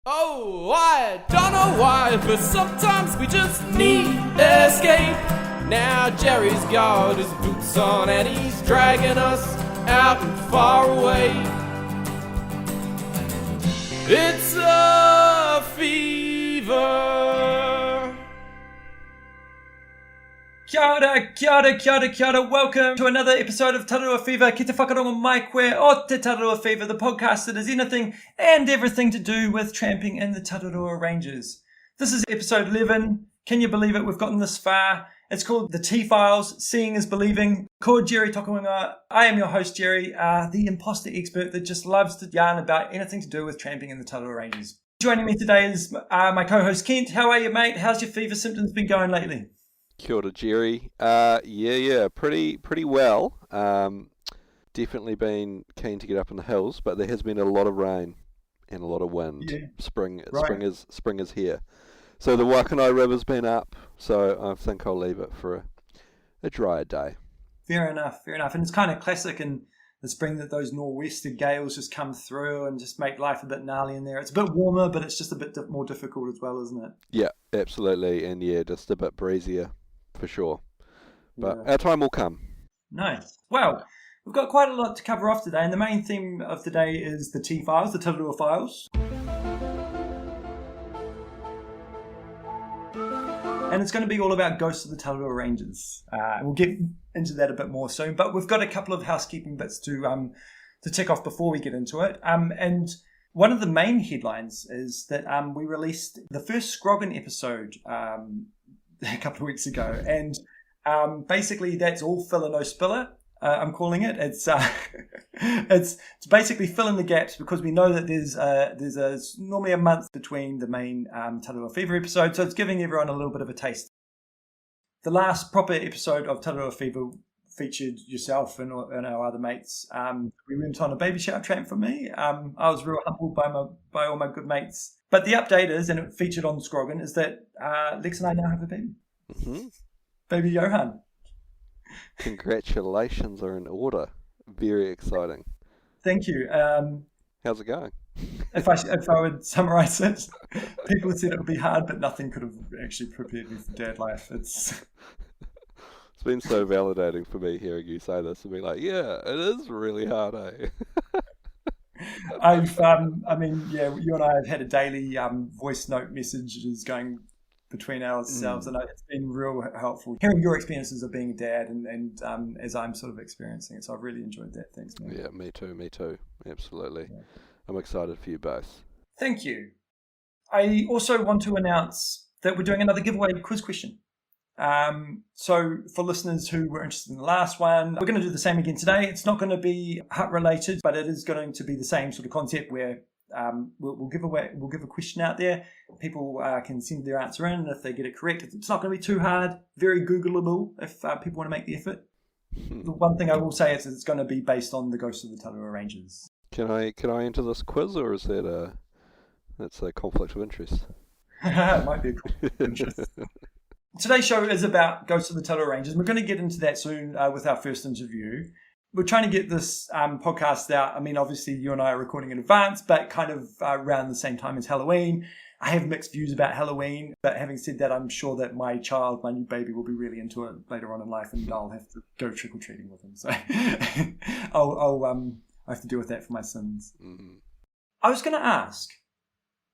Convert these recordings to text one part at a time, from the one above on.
Oh, I don't know why, but sometimes we just need escape. Now Jerry's got his boots on and he's dragging us out and far away. It's a fever. Kia ora, kia ora, kia ora, kia ora. Welcome to another episode of Tararua Fever. Ki te whakarongo mai koe o te Tararua Fever, the podcast that is anything and everything to do with tramping in the Tararua Ranges. This is episode 11. Can you believe it? We've gotten this far. It's called The T-Files, Seeing is Believing. Called Jerry Tokuinga. I am your host, Jerry, the imposter expert that just loves to yarn about anything to do with tramping in the Tararua Ranges. Joining me today is my co-host, Kent. How are you, mate? How's your fever symptoms been going lately? Kia ora, Jerry. Pretty well. Definitely been keen to get up in the hills, but there has been a lot of rain and a lot of wind. Yeah. Spring is here. So the Wakanai River's been up, so I think I'll leave it for a drier day. Fair enough. And it's kind of classic in the spring that those nor'wester gales just come through and just make life a bit gnarly in there. It's a bit warmer, but it's just a bit more difficult as well, isn't it? Yeah, absolutely, and just a bit breezier for sure. But Yeah. our time will come. Nice. Well, we've got quite a lot to cover off today, and the main theme of today is the T-Files, the Tararua Files. And it's going to be all about Ghosts of the Tararua Ranges. We'll get into that a bit more soon, but we've got a couple of housekeeping bits to tick off before we get into it. And one of the main headlines is that we released the first Scroggin episode a couple of weeks ago, and basically that's all filler no spiller. I'm calling it. It's basically filling the gaps because we know that there's normally a month between the main Tararua Fever episode, so it's giving everyone a little bit of a taste. The last proper episode of Tararua Fever featured yourself and our other mates. We went on a baby shower tramp for me. I was real humbled by all my good mates. But the update is, and it featured on Scroggin, is that Lex and I now have a baby. Mm-hmm. Baby Johan. Congratulations are in order. Very exciting. Thank you. How's it going? If I would summarise it, people said it would be hard, but nothing could have actually prepared me for dad life. It's been so validating for me hearing you say this and be like, yeah, it is really hard, eh? you and I have had a daily voice note messages going between ourselves, and it's been real helpful hearing your experiences of being a dad and as I'm sort of experiencing it. So I've really enjoyed that. Thanks, man. Yeah, me too. Absolutely. Yeah. I'm excited for you both. Thank you. I also want to announce that we're doing another giveaway quiz question. So for listeners who were interested in the last one, we're going to do the same again today. It's not going to be hut related, but it is going to be the same sort of concept where we'll give a question out there. People can send their answer in, and if they get it correct, it's not going to be too hard. Very Googleable if people want to make the effort. The one thing I will say is it's going to be based on the Ghosts of the Tararua Ranges. Can I enter this quiz, or is that's a conflict of interest? It might be a conflict of interest. Today's show is about Ghosts of the Tararua Ranges. We're going to get into that soon with our first interview. We're trying to get this podcast out. I mean, obviously, you and I are recording in advance, but kind of around the same time as Halloween. I have mixed views about Halloween, but having said that, I'm sure that my new baby, will be really into it later on in life, and I'll have to go trick-or-treating with him. So I'll have to deal with that for my sins. Mm-hmm. I was going to ask,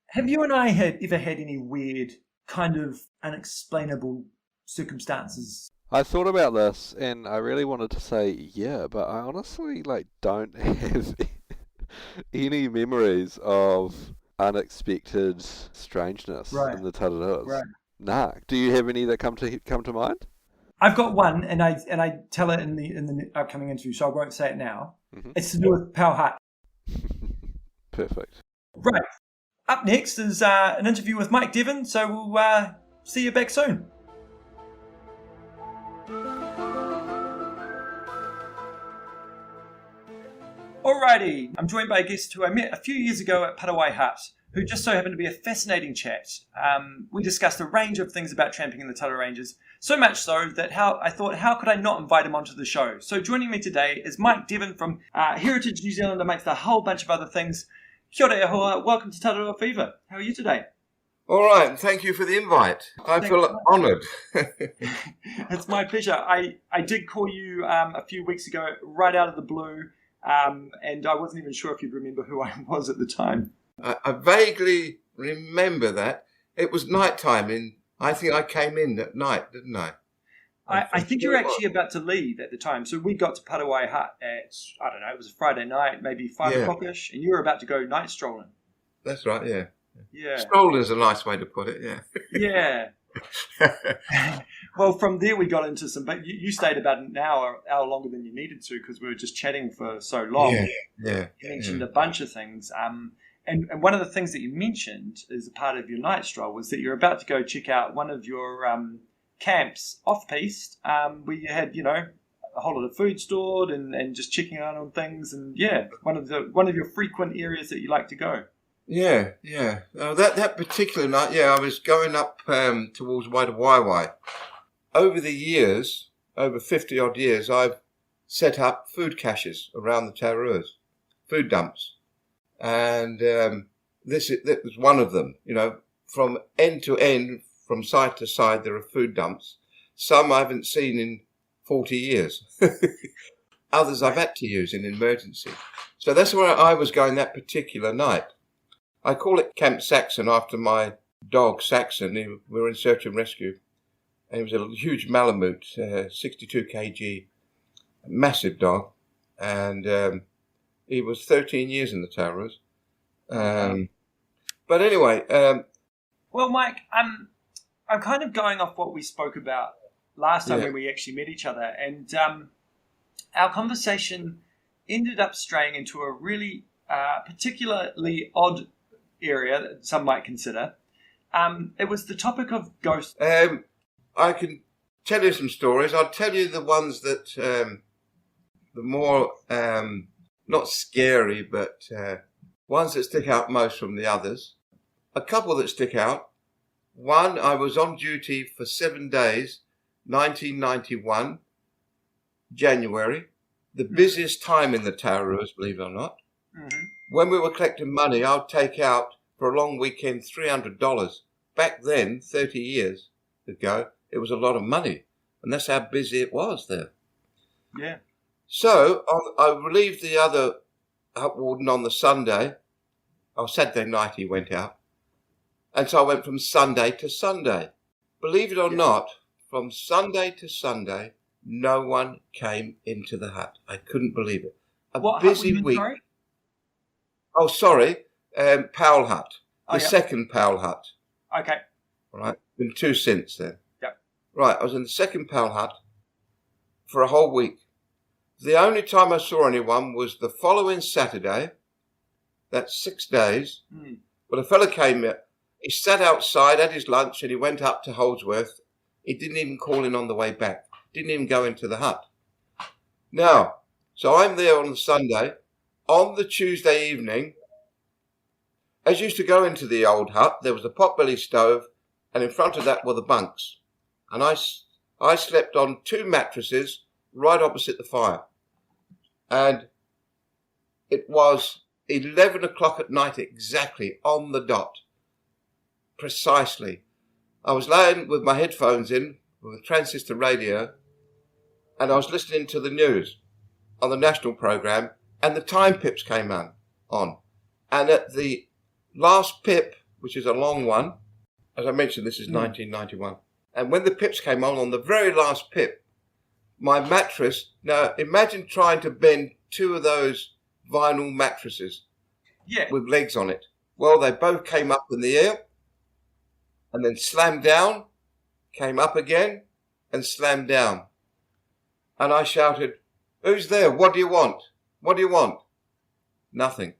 have you and I ever had any weird, kind of unexplainable circumstances? I thought about this, and I really wanted to say yeah, but I honestly don't have any memories of unexpected strangeness in the Tararuas. Right. Nah. Do you have any that come to mind? I've got one, and I tell it in the upcoming interview, so I won't say it now. Mm-hmm. It's to do with Pau Hut. Perfect. Right. Up next is an interview with Mike Devon, so we'll see you back soon. Alrighty, I'm joined by a guest who I met a few years ago at Paraguay Hut, who just so happened to be a fascinating chat. We discussed a range of things about tramping in the Tararua Ranges, so much so that I thought, how could I not invite him onto the show? So joining me today is Mike Devon from Heritage New Zealand, amongst a whole bunch of other things. Kia ora e hoa. Welcome to Tararua Fever. How are you today? All right, thank you for the invite. I feel honoured. It's my pleasure. I did call you a few weeks ago, right out of the blue, and I wasn't even sure if you'd remember who I was at the time. I vaguely remember that. It was night time, and I think I came in at night, didn't I? I think you were actually about to leave at the time. So we got to Parawai Hut at, I don't know, it was a Friday night, maybe 5 o'clock-ish, and you were about to go night strolling. That's right, yeah. Yeah. Strolling is a nice way to put it, yeah. Yeah. Well, from there we got into some, but you stayed about an hour longer than you needed to because we were just chatting for so long. Yeah. You mentioned a bunch of things. And one of the things that you mentioned as a part of your night stroll was that you're about to go check out one of your camps off-piste where you had, a whole lot of food stored and just checking out on things. And one of your frequent areas that you like to go. Yeah. That particular night, I was going up towards Waiwai. Over the years, over 50 odd years, I've set up food caches around the Tararuas, food dumps. And this was one of them. From end to end, from side to side, there are food dumps. Some I haven't seen in 40 years. Others I've had to use in emergency. So that's where I was going that particular night. I call it Camp Saxon after my dog Saxon. We were in search and rescue. And he was a huge Malamute, 62 kg, massive dog. And he was 13 years in the Tararuas. But anyway... well, Mike, I'm kind of going off what we spoke about last time when we actually met each other. And our conversation ended up straying into a really particularly odd area that some might consider. It was the topic of ghosts. I can tell you some stories. I'll tell you the ones that the more not scary, but ones that stick out most from the others. A couple that stick out. One, I was on duty for 7 days, 1991, January, the busiest time in the Tararuas, believe it or not. Mm-hmm. When we were collecting money, I would take out for a long weekend $300. Back then, 30 years ago, it was a lot of money. And that's how busy it was there. Yeah. So I relieved the other hut warden on the Sunday. Saturday night he went out. And so I went from Sunday to Sunday. Believe it or not, from Sunday to Sunday, no one came into the hut. I couldn't believe it. What busy hut were you in, week. Sorry, Powell Hut. The Okay. second Powell Hut. Okay. Right. Been two since then. Yep. Right. I was in the second Powell Hut for a whole week. The only time I saw anyone was the following Saturday. That's 6 days. Well, a fella came in. He sat outside, had his lunch, and he went up to Holdsworth. He didn't even call in on the way back. Didn't even go into the hut. Now, so I'm there on the Sunday. On the Tuesday evening, as used to go into the old hut, there was a potbelly stove, and in front of that were the bunks. And I slept on 2 mattresses right opposite the fire. And it was 11 o'clock at night exactly, on the dot. Precisely. I was laying with my headphones in, with a transistor radio, and I was listening to the news on the national programme, and the time pips came on. And at the last pip, which is a long one, as I mentioned, this is 1991, and when the pips came on the very last pip, my mattress, now imagine trying to bend 2 of those vinyl mattresses with legs on it. Well, they both came up in the air and then slammed down, came up again and slammed down. And I shouted, "Who's there? What do you want? What do you want?" Nothing.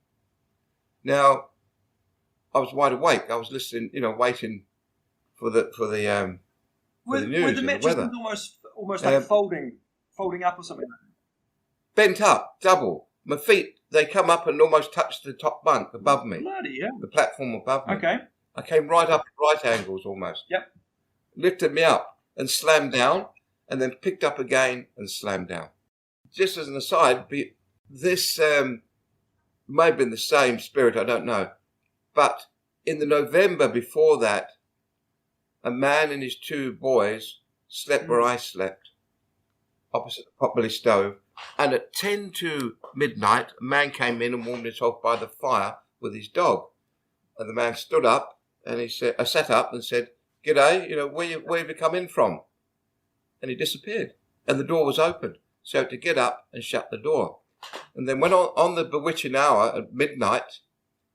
Now, I was wide awake. I was listening, waiting for the news Were the and the mattresses weather. almost like folding up or something? Bent up, double. My feet, they come up and almost touch the top bunk above me. Bloody hell. The platform above me. Okay. I came right up at right angles almost. Yep. Lifted me up and slammed down, and then picked up again and slammed down. Just as an aside, this may have been the same spirit, I don't know. But in the November before that, a man and his 2 boys slept where I slept, opposite the potbelly stove. And at 10 to midnight, a man came in and warmed himself by the fire with his dog. And the man stood up and he said, I sat up and said, "G'day, where have you come in from?" And he disappeared. And the door was open. So I had to get up and shut the door. And then when on the bewitching hour at midnight,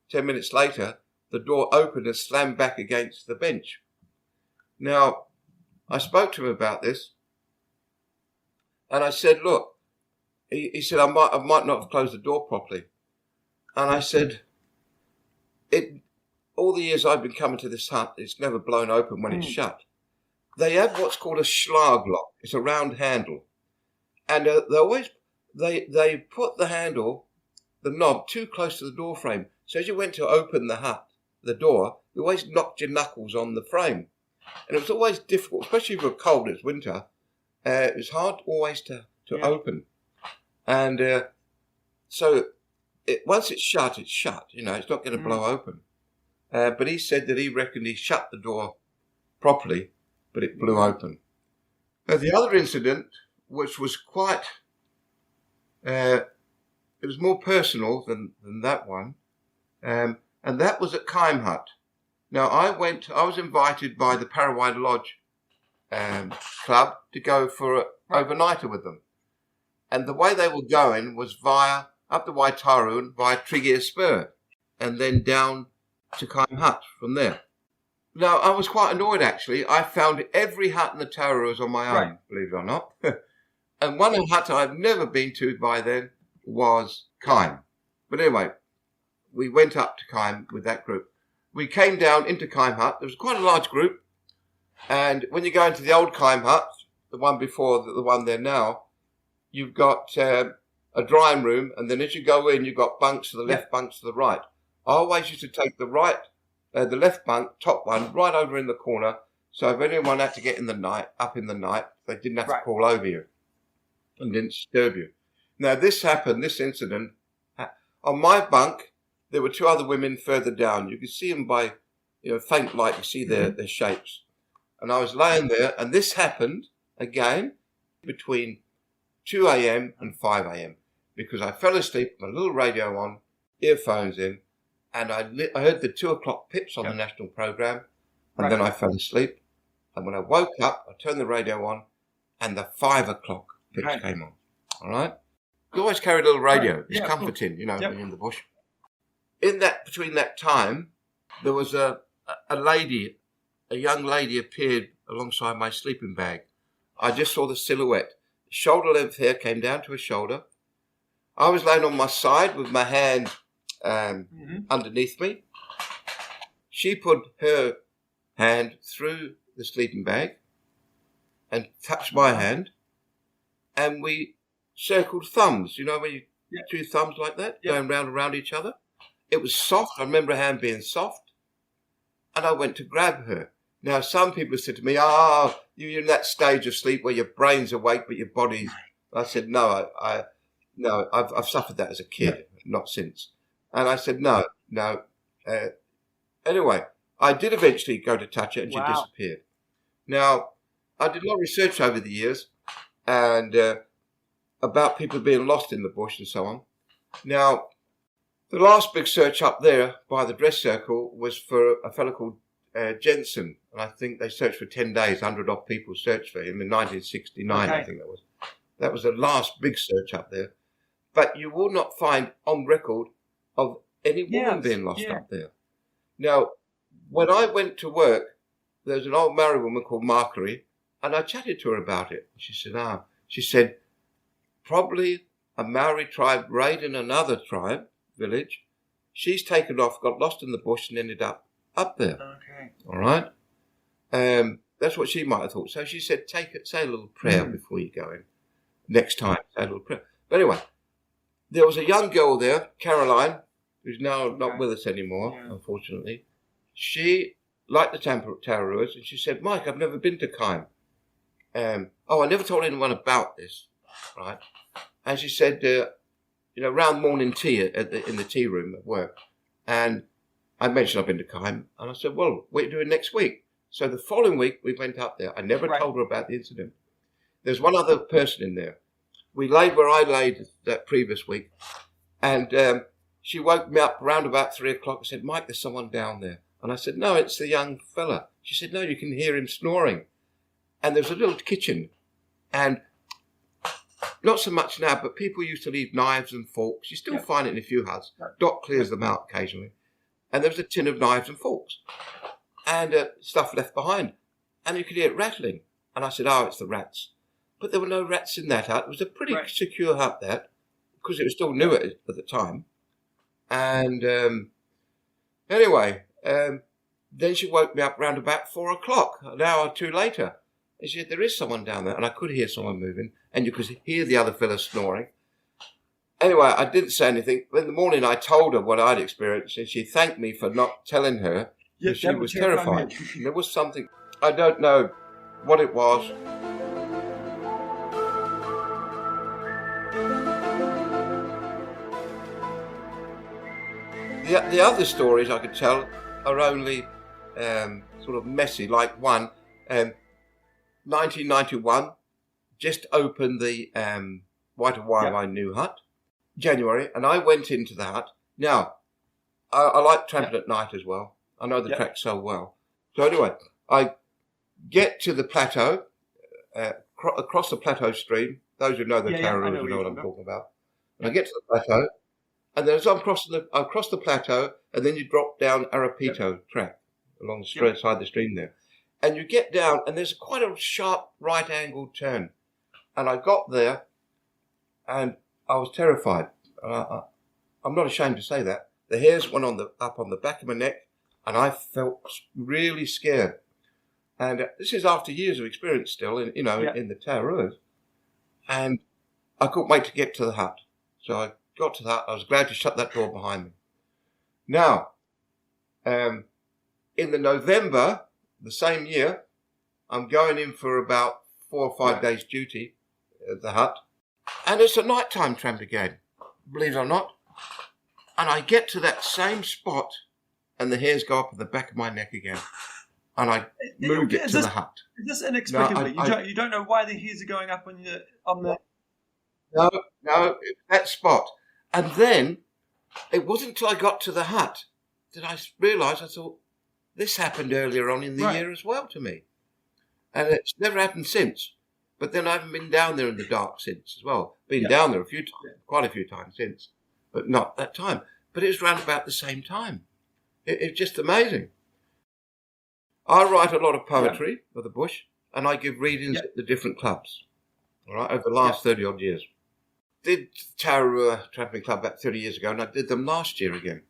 10 minutes later, the door opened and slammed back against the bench. Now, I spoke to him about this, and I said, look, he said, I might not have closed the door properly. And I said, all the years I've been coming to this hut, it's never blown open when it's shut. They have what's called a schlag lock. It's a round handle. And they put the handle, the knob, too close to the door frame. So as you went to open the door, you always knocked your knuckles on the frame. And it was always difficult, especially if it was cold, it's winter. It was hard always to open. And so once it's shut, it's shut. It's not going to blow open. But he said that he reckoned he shut the door properly, but it blew open. The other incident, which was quite, it was more personal than that one, and that was at Kime Hut. Now, I was invited by the Paraguay Lodge club to go for an overnighter with them. And the way they were going was up the Waitaru and via Tregear Spur, and then down to Kime Hut from there. Now, I was quite annoyed, actually. I found every hut in the Tararuas on my own, believe it or not. And one hut I've never been to by then was Kime. But anyway, we went up to Kime with that group. We came down into Kime Hut. There was quite a large group. And when you go into the old Kime Hut, the one before the one there now, you've got a drying room. And then as you go in, you've got bunks to the left, bunks to the right. I always used to take the left bunk, top one, right over in the corner. So if anyone had to get up in the night, they didn't have to crawl over you and didn't disturb you. Now, this incident, on my bunk, there were 2 other women further down. You could see them by, faint light, you see their shapes. And I was laying there, and this happened, again, between 2 a.m. and 5 a.m. because I fell asleep with my little radio on, earphones in, and I heard the 2 o'clock pips on the national programme, and then I fell asleep. And when I woke up, I turned the radio on, and the 5 o'clock pips came on. All right? You always carry a little radio. It's comforting, when you're in the bush. Between that time, there was a young lady appeared alongside my sleeping bag. I just saw the silhouette. Shoulder length hair came down to her shoulder. I was laying on my side with my hand underneath me. She put her hand through the sleeping bag and touched my hand, and we circled thumbs. When you two thumbs like that, going round and round each other. It was soft. I remember her hand being soft, and I went to grab her. Now, some people said to me, you're in that stage of sleep where your brain's awake but your body's... I said, no, I've suffered that as a kid, not since. And I said, no. Anyway, I did eventually go to touch her, and she disappeared. Now, I did a lot of research over the years and about people being lost in the bush and so on. Now, the last big search up there by the dress circle was for a fellow called Jensen. And I think they searched for 10 days, 100-odd people searched for him in 1969, I think that was. That was the last big search up there. But you will not find on record of any woman being lost up there. Now, when I went to work, there was an old married woman called Marjorie, and I chatted to her about it. She said, probably a Maori tribe raiding another tribe, village. She's taken off, got lost in the bush, and ended up there. Okay. All right? That's what she might have thought. So she said, say a little prayer before you go in. Next time, say a little prayer. But anyway, there was a young girl there, Caroline, who's now not with us anymore, unfortunately. She liked the Tararuas, and she said, Mike, I've never been to Kime. I never told anyone about this, right? And she said, round morning tea in the tea room at work. And I mentioned I've been to Kime, and I said, well, what are you doing next week? So the following week, we went up there. I never told her about the incident. There's one other person in there. We laid where I laid that previous week, and she woke me up around about 3 o'clock and said, Mike, there's someone down there. And I said, no, it's the young fella. She said, no, you can hear him snoring. And there's a little kitchen, and not so much now, but people used to leave knives and forks. You still find it in a few huts. Doc clears them out occasionally. And there was a tin of knives and forks and stuff left behind. And you could hear it rattling. And I said, oh, it's the rats. But there were no rats in that hut. It was a pretty secure hut, that, because it was still new at the time. And anyway, then she woke me up round about 4 o'clock, an hour or two later. And she said, there is someone down there. And I could hear someone moving. And you could hear the other fella snoring. Anyway, I didn't say anything. In the morning, I told her what I'd experienced, and she thanked me for not telling her. Yeah, she was terrified. There was something, I don't know what it was. The other stories I could tell are only sort of messy, like one, 1991, just opened the Waitawaiwai new hut, January, and I went into the hut. Now, I like tramping at night as well. I know the track so well. So anyway, I get to the plateau, across the plateau stream. Those who know the Tararua know what I'm talking about. And I get to the plateau, and then as I'm crossing I cross the plateau, and then you drop down Arapito track along the side of the stream there. And you get down, and there's quite a sharp right-angled turn. And I got there, and I was terrified. I'm not ashamed to say that. The hairs went up on the back of my neck, and I felt really scared. And this is after years of experience still, in the Tararuas. And I couldn't wait to get to the hut. So I got to the hut. I was glad to shut that door behind me. Now, in the November, the same year, I'm going in for about 4 or 5 days duty at the hut. And it's a nighttime tramp again, believe it or not. And I get to that same spot, and the hairs go up at the back of my neck again. And I moved it to the hut. Is this inexplicably? You don't know why the hairs are going up on the... No, that spot. And then, it wasn't until I got to the hut that I realised, I thought, this happened earlier on in the year as well to me. And it's never happened since. But then I haven't been down there in the dark since as well. Been down there a few times, quite a few times since. But not that time. But it was round about the same time. It's just amazing. I write a lot of poetry for the bush, and I give readings at the different clubs, all right, over the last 30-odd years. Did Tararua Tramping Club about 30 years ago, and I did them last year again.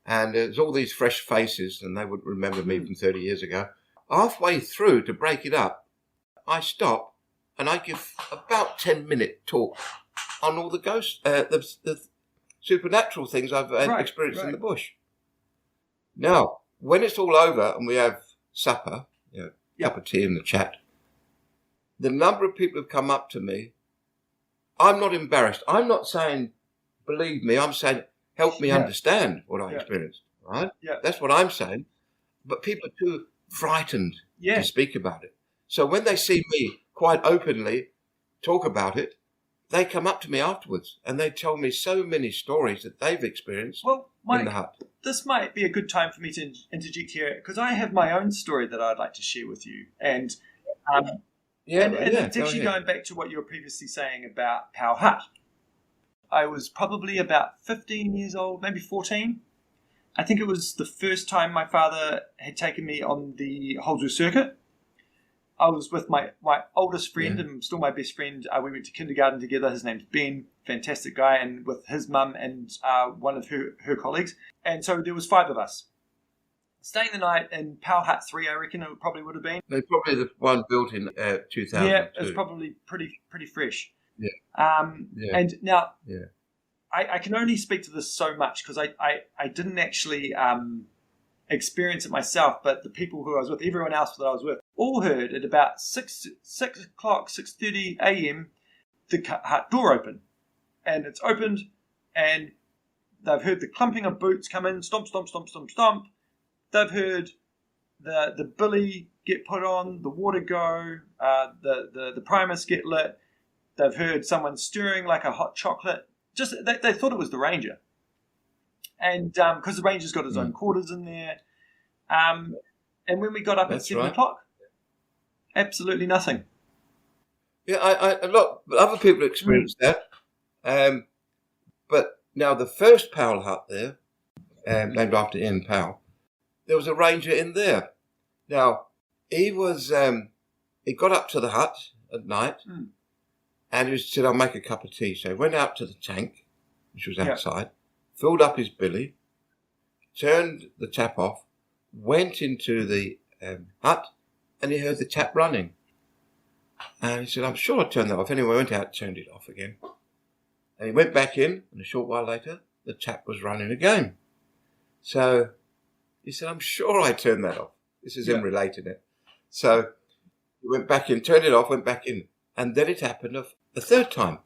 And there's all these fresh faces, and they wouldn't remember me from 30 years ago. Halfway through, to break it up, I stop, and I give about 10-minute talk on all the ghosts, the supernatural things I've experienced in the bush. Now, when it's all over and we have supper, cup of tea and the chat, the number of people who've come up to me, I'm not embarrassed. I'm not saying, believe me, I'm saying, help me understand what I experienced, right? Yeah. That's what I'm saying. But people are too frightened to speak about it. So when they see me quite openly talk about it, they come up to me afterwards and they tell me so many stories that they've experienced in the hut. This might be a good time for me to interject here, because I have my own story that I'd like to share with you. And it's actually going back to what you were previously saying about Pow Hut. I was probably about 15 years old, maybe 14. I think it was the first time my father had taken me on the Holdsworth circuit. I was with my oldest friend and still my best friend. We went to kindergarten together. His name's Ben, fantastic guy, and with his mum and one of her colleagues. And so there was 5 of us. Staying the night in Pow Hut 3, I reckon it probably would have been. They're probably the one built in 2000. Yeah, it's probably pretty fresh. Yeah. And now, I can only speak to this so much because I didn't actually experience it myself, but the people who I was with, everyone else that I was with, all heard at about 6:30 a.m. the hut door open. And it's opened, and they've heard the clumping of boots come in, stomp, stomp, stomp, stomp, stomp. They've heard the billy get put on, the water go, the primus get lit. They've heard someone stirring like a hot chocolate. Just they thought it was the ranger, and because the ranger's got his own quarters in there. And when we got up at 7 o'clock, absolutely nothing. Yeah, a lot other people experienced that. But now the first Powell hut there, named after Ian Powell, there was a ranger in there. Now he was he got up to the hut at night, and he said, "I'll make a cup of tea." So he went out to the tank, which was outside, filled up his billy, turned the tap off, went into the hut, and he heard the tap running. And he said, "I'm sure I turned that off." Anyway, I went out, turned it off again. And he went back in, and a short while later, the tap was running again. So he said, "I'm sure I turned that off." This is him relating it. So he went back in, turned it off, went back in. And then it happened a third time.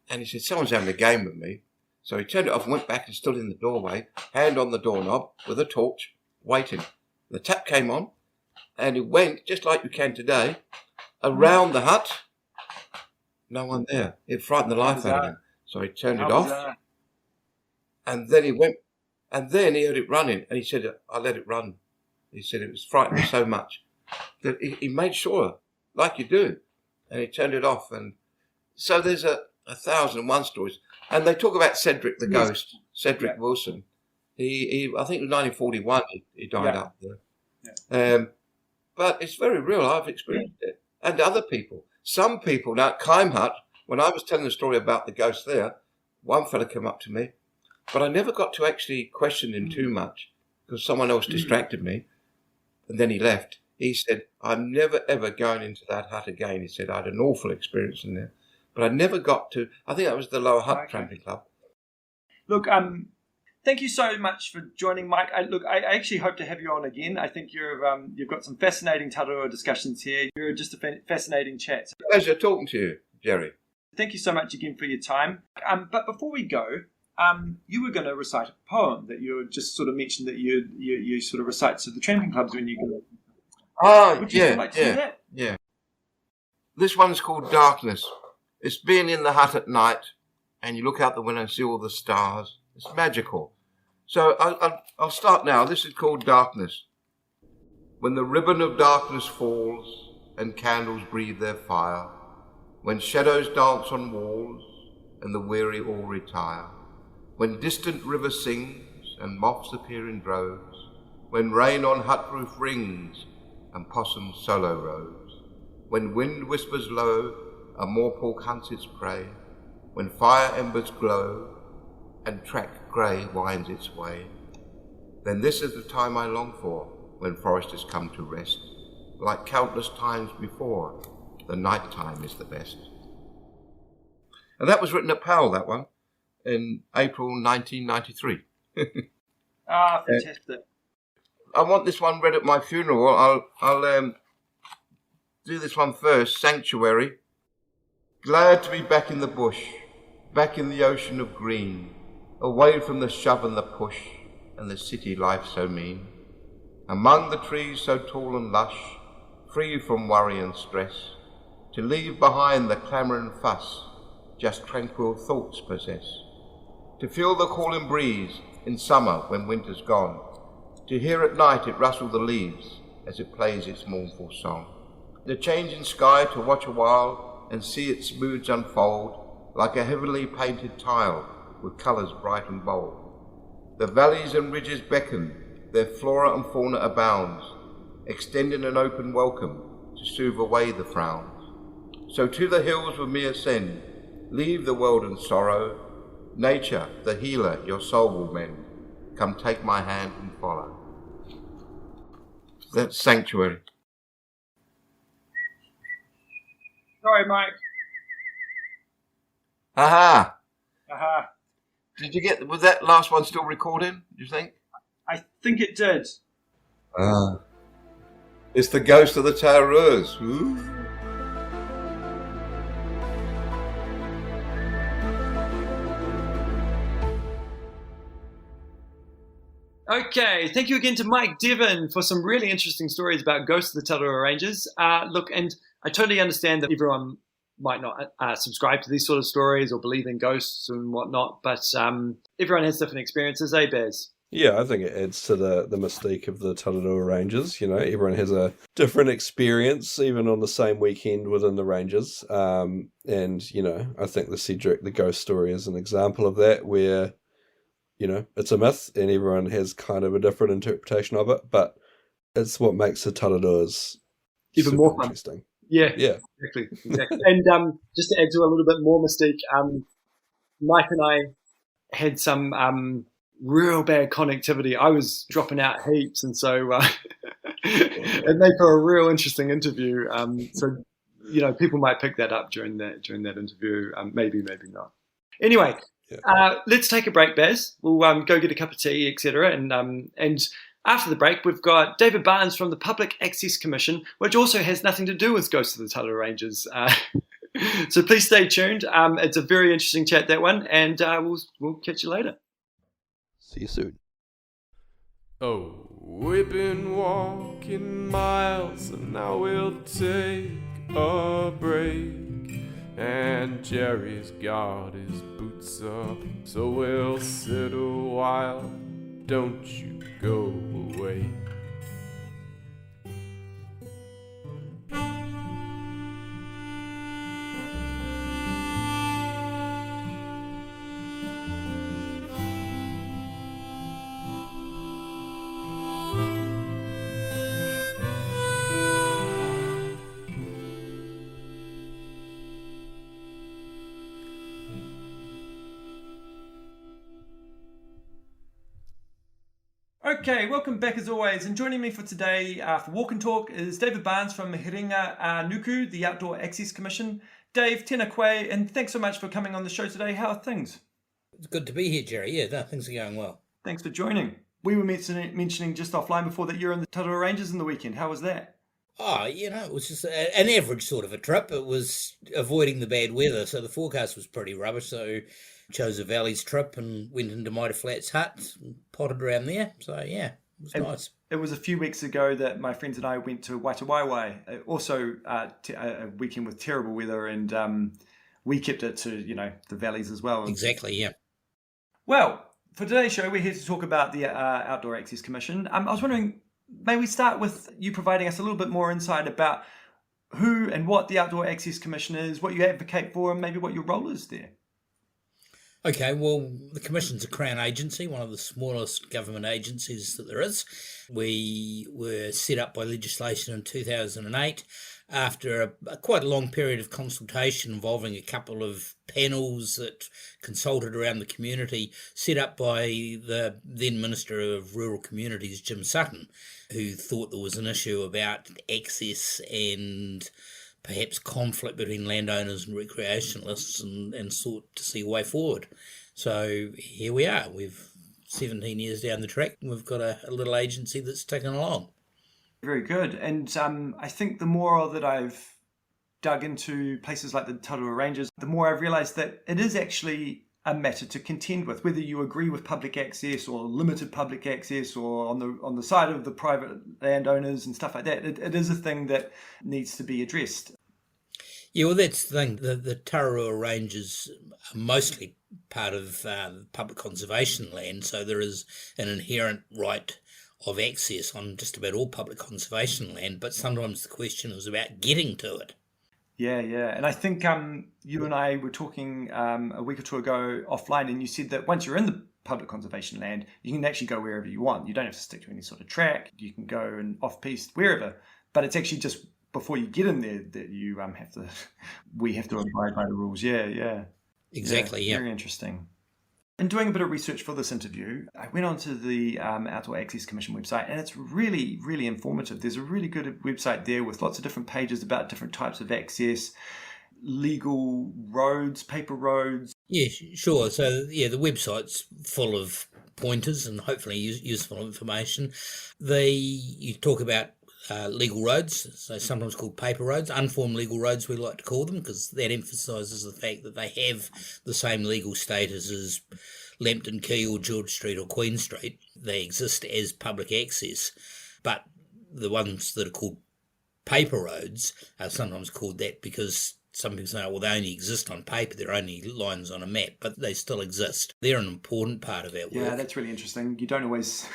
And he said, "Someone's having a game with me." So he turned it off and went back and stood in the doorway, hand on the doorknob with a torch, waiting. The tap came on, and it went, just like you can today, around the hut. No one there. It frightened the life out of him. So he turned it off. And then he went, and then he heard it running. And he said, "I let it run." He said it was frightening so much that he made sure, like you do, and he turned it off. And so there's a 1,001 stories. And they talk about Cedric the ghost, Cedric Wilson. He I think in 1941 he died up there. Yeah. But it's very real. I've experienced it. And other people. Some people, now at Kime Hut, when I was telling the story about the ghost there, one fella came up to me, but I never got to actually question him too much because someone else distracted me. And then he left. He said, "I'm never, ever going into that hut again." He said, "I had an awful experience in there. But I never got to," I think that was the Lower Hut Tramping Club. Look, thank you so much for joining, Mike. I actually hope to have you on again. I think you've got some fascinating Tararua discussions here. You're just a fascinating chat. Pleasure talking to you, Jerry. Thank you so much again for your time. But before we go, you were going to recite a poem that you just sort of mentioned that you sort of recite to the tramping clubs when you go. Would you like to do that? Yeah. This one's called Darkness. It's being in the hut at night, and you look out the window and see all the stars. It's magical. So I'll start now. This is called Darkness. When the ribbon of darkness falls, and candles breathe their fire, when shadows dance on walls, and the weary all retire, when distant river sings, and moths appear in droves, when rain on hut roof rings, and possums solo roves, when wind whispers low, a moorpork hunts its prey, when fire embers glow, and track grey winds its way, then this is the time I long for, when foresters come to rest. Like countless times before, the night time is the best. And that was written at Powell, that one, in April 1993. Fantastic. I want this one read at my funeral. I'll do this one first. Sanctuary. Glad to be back in the bush, back in the ocean of green, away from the shove and the push, and the city life so mean. Among the trees so tall and lush, free from worry and stress, to leave behind the clamour and fuss, just tranquil thoughts possess. To feel the calling breeze in summer when winter's gone, to hear at night it rustle the leaves as it plays its mournful song. The changing sky to watch a while and see its moods unfold like a heavily painted tile with colours bright and bold. The valleys and ridges beckon, their flora and fauna abounds, extending an open welcome to soothe away the frowns. So to the hills with me ascend, leave the world and sorrow. Nature, the healer, your soul will mend. Come take my hand and follow. That's Sanctuary. Sorry, Mike. Aha! Aha. Was that last one still recording, do you think? I think it did. It's the ghost of the Tararuas. Ooh. Okay, thank you again to Mike Devon for some really interesting stories about ghosts of the Tararua Ranges. Look, and I totally understand that everyone might not subscribe to these sort of stories or believe in ghosts and whatnot, but everyone has different experiences, eh, Baz? Yeah, I think it adds to the mystique of the Tararua Ranges. You know, everyone has a different experience, even on the same weekend within the Ranges. And, you know, I think the Cedric the ghost story is an example of that, where, you know, it's a myth and everyone has kind of a different interpretation of it, but it's what makes the Tararuas even super more fun. interesting. Yeah, Yeah. exactly. And just to add to a little bit more mystique, Mike and I had some real bad connectivity. I was dropping out heaps, and so it made for a real interesting interview. So, you know, people might pick that up during that interview. Maybe not. Anyway, let's take a break, Baz. We'll go get a cup of tea, etc. And after the break, we've got David Barnes from the Public Access Commission, which also has nothing to do with Ghosts of the Tararua Ranges. So please stay tuned. It's a very interesting chat, that one, and we'll catch you later. See you soon. Oh, we've been walking miles and now we'll take a break. And Jerry's got his boots up, so we'll sit a while. Don't you go away. Okay, welcome back as always. And joining me for today for Walk and Talk is David Barnes from Herenga Nuku, the Outdoor Access Commission. Dave, tēnā koe, and thanks so much for coming on the show today. How are things? It's good to be here, Jerry. Yeah, no, things are going well. Thanks for joining. We were mentioning just offline before that you're in the Tararua Ranges in the weekend. How was that? Oh, you know, it was just an average sort of a trip. It was avoiding the bad weather, so the forecast was pretty rubbish, so chose a Valleys trip and went into Mitre Flats hut and potted around there. So, yeah, it was nice. It was a few weeks ago that my friends and I went to Waitawaiwai, also a weekend with terrible weather, and we kept it to, you know, the valleys as well. Exactly, yeah. Well, for today's show, we're here to talk about the Outdoor Access Commission. I was wondering, may we start with you providing us a little bit more insight about who and what the Outdoor Access Commission is, what you advocate for, and maybe what your role is there. Okay, well, the Commission's a Crown agency, one of the smallest government agencies that there is. We were set up by legislation in 2008 after quite a long period of consultation involving a couple of panels that consulted around the community, set up by the then Minister of Rural Communities, Jim Sutton, who thought there was an issue about access and perhaps conflict between landowners and recreationalists, and sought to see a way forward. So here we are. We've 17 years down the track, and we've got a little agency that's ticking along. Very good. And I think the more that I've dug into places like the Tararua Ranges, the more I've realised that it is actually a matter to contend with, whether you agree with public access or limited public access or on the side of the private landowners and stuff like that. It is a thing that needs to be addressed. Yeah, well, that's the thing. The Tararua Ranges are mostly part of public conservation land, so there is an inherent right of access on just about all public conservation land, but sometimes the question is about getting to it. Yeah. And I think you and I were talking a week or two ago offline, and you said that once you're in the public conservation land, you can actually go wherever you want. You don't have to stick to any sort of track. You can go and off-piste wherever, but it's actually just before you get in there that you we have to abide by the rules. Yeah. Exactly, yeah. Very interesting. In doing a bit of research for this interview, I went onto the Outdoor Access Commission website, and it's really, really informative. There's a really good website there with lots of different pages about different types of access, legal roads, paper roads. Yeah, sure. So, yeah, the website's full of pointers and hopefully useful information. You talk about legal roads, so sometimes called paper roads, unformed legal roads we like to call them, because that emphasises the fact that they have the same legal status as Lambton Quay or George Street or Queen Street. They exist as public access, but the ones that are called paper roads are sometimes called that because some people say, well, they only exist on paper, they're only lines on a map, but they still exist. They're an important part of our work. Yeah, that's really interesting. You don't always,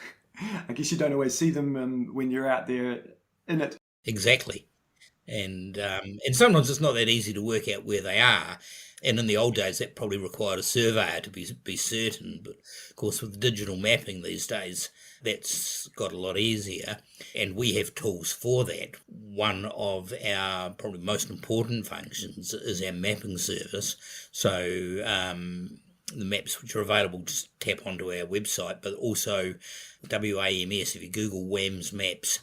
I guess you don't always see them when you're out there in it. Exactly. And sometimes it's not that easy to work out where they are. And in the old days, that probably required a surveyor to be certain. But, of course, with digital mapping these days, that's got a lot easier. And we have tools for that. One of our probably most important functions is our mapping service. So the maps which are available, just tap onto our website, but also WAMS, if you Google WAMS maps,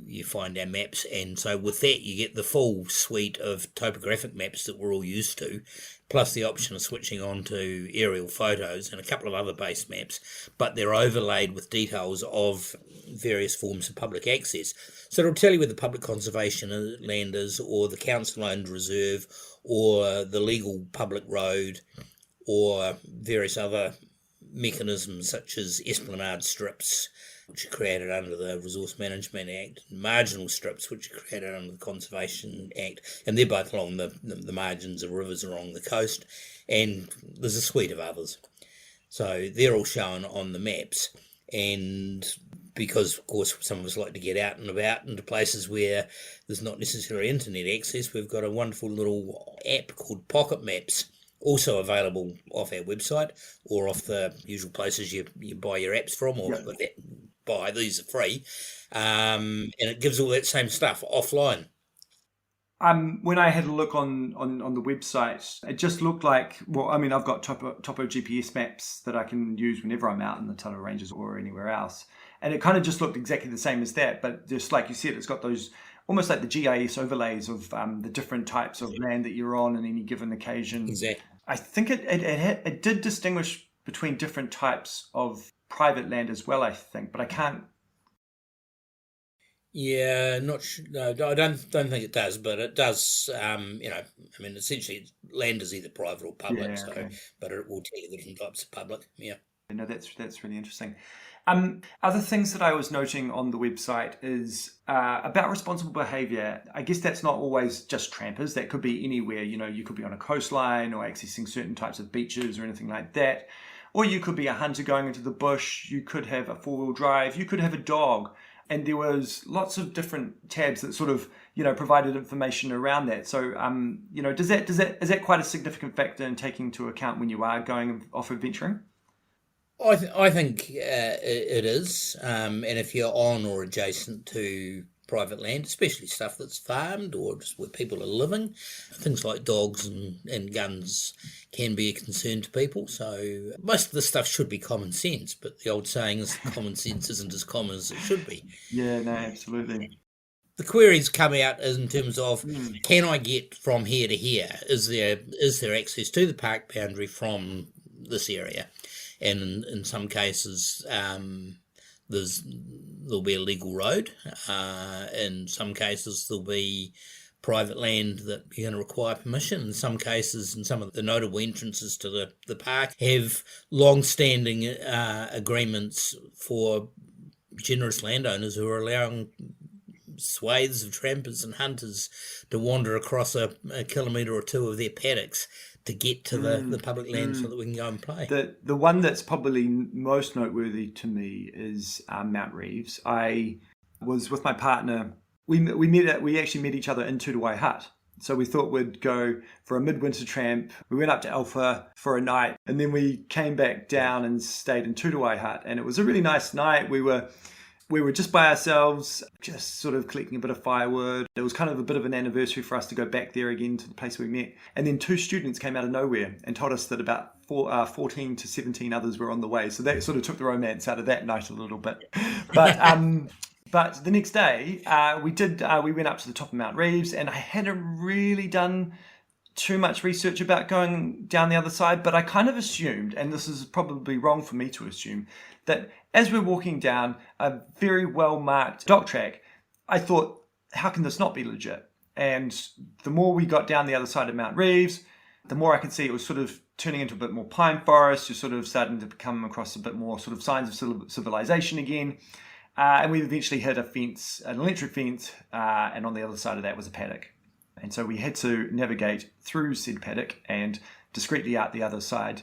you find our maps, and so with that you get the full suite of topographic maps that we're all used to, plus the option of switching on to aerial photos and a couple of other base maps, but they're overlaid with details of various forms of public access. So it'll tell you where the public conservation land is, or the council-owned reserve, or the legal public road, or various other mechanisms such as esplanade strips, which are created under the Resource Management Act, and marginal strips, which are created under the Conservation Act, and they're both along the margins of rivers along the coast, and there's a suite of others. So they're all shown on the maps, and because, of course, some of us like to get out and about into places where there's not necessarily internet access, we've got a wonderful little app called Pocket Maps, also available off our website or off the usual places you buy your apps from, or these are free, and it gives all that same stuff offline. When I had a look on the website, it just looked like, well, I mean, I've got Topo GPS maps that I can use whenever I'm out in the Tararua Ranges or anywhere else, and it kind of just looked exactly the same as that, but just like you said, it's got those almost like the GIS overlays of the different types of land that you're on any given occasion. Exactly. I think it did distinguish between different types of private land as well, I think, but I can't. Yeah, not sure. No, I don't think it does, but it does. Essentially, land is either private or public. Yeah, okay. But it will tell you the different types of public. Yeah. No, that's really interesting. Other things that I was noting on the website is about responsible behaviour. I guess that's not always just trampers. That could be anywhere. You could be on a coastline or accessing certain types of beaches or anything like that. Or you could be a hunter going into the bush. You could have a four-wheel drive. You could have a dog. And there was lots of different tabs that sort of, provided information around that. So, is that quite a significant factor in taking into account when you are going off adventuring? I think it is, and if you're on or adjacent to private land, especially stuff that's farmed or just where people are living, things like dogs and guns can be a concern to people. So most of the stuff should be common sense, but the old saying is common sense isn't as common as it should be. Yeah, no, absolutely. The queries come out in terms of, can I get from here to here? Is there access to the park boundary from this area? And in some cases, there'll be a legal road. In some cases, there'll be private land that you're going to require permission. In some cases, and some of the notable entrances to the park have long-standing agreements for generous landowners who are allowing swathes of trampers and hunters to wander across a kilometre or two of their paddocks to get to the public land so that we can go and play. The one that's probably most noteworthy to me is Mount Reeves. I was with my partner. We actually met each other in Tutuwai Hut. So we thought we'd go for a midwinter tramp. We went up to Alpha for a night, and then we came back down and stayed in Tutuwai Hut. And it was a really nice night. We were just by ourselves, just sort of collecting a bit of firewood. It was kind of a bit of an anniversary for us to go back there again to the place we met. And then 2 students came out of nowhere and told us that about 14 to 17 others were on the way. So that sort of took the romance out of that night a little bit. But the next day, we went up to the top of Mount Reeves, and I hadn't really done too much research about going down the other side, but I kind of assumed, and this is probably wrong for me to assume, that as we're walking down a very well-marked dog track, I thought, how can this not be legit? And the more we got down the other side of Mount Reeves, the more I could see it was sort of turning into a bit more pine forest. You're sort of starting to come across a bit more sort of signs of civilization again. And we eventually hit a fence, an electric fence, and on the other side of that was a paddock. And so we had to navigate through said paddock and discreetly out the other side,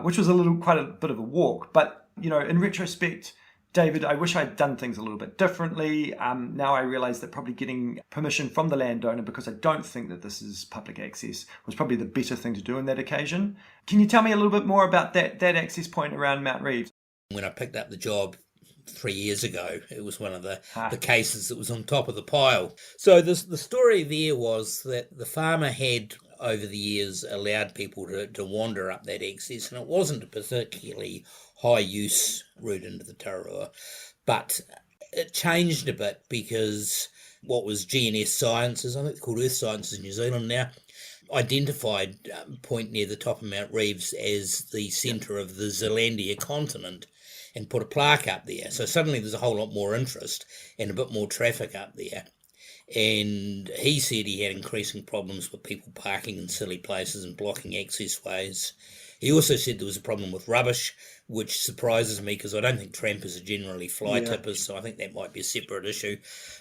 which was quite a bit of a walk. But, in retrospect, David, I wish I'd done things a little bit differently. Now I realise that probably getting permission from the landowner, because I don't think that this is public access, was probably the better thing to do on that occasion. Can you tell me a little bit more about that access point around Mount Reeves? When I picked up the job 3 years ago, it was one of the cases that was on top of the pile. So the story there was that the farmer had over the years allowed people to wander up that access, and it wasn't a particularly high use route into the Tararua, but it changed a bit because what was GNS Sciences, I think they're called Earth Sciences New Zealand now, identified a point near the top of Mount Reeves as the centre of the Zealandia continent, and put a plaque up there. So suddenly there's a whole lot more interest and a bit more traffic up there. And he said he had increasing problems with people parking in silly places and blocking access ways. He also said there was a problem with rubbish, which surprises me because I don't think trampers are generally fly tippers, so I think that might be a separate issue.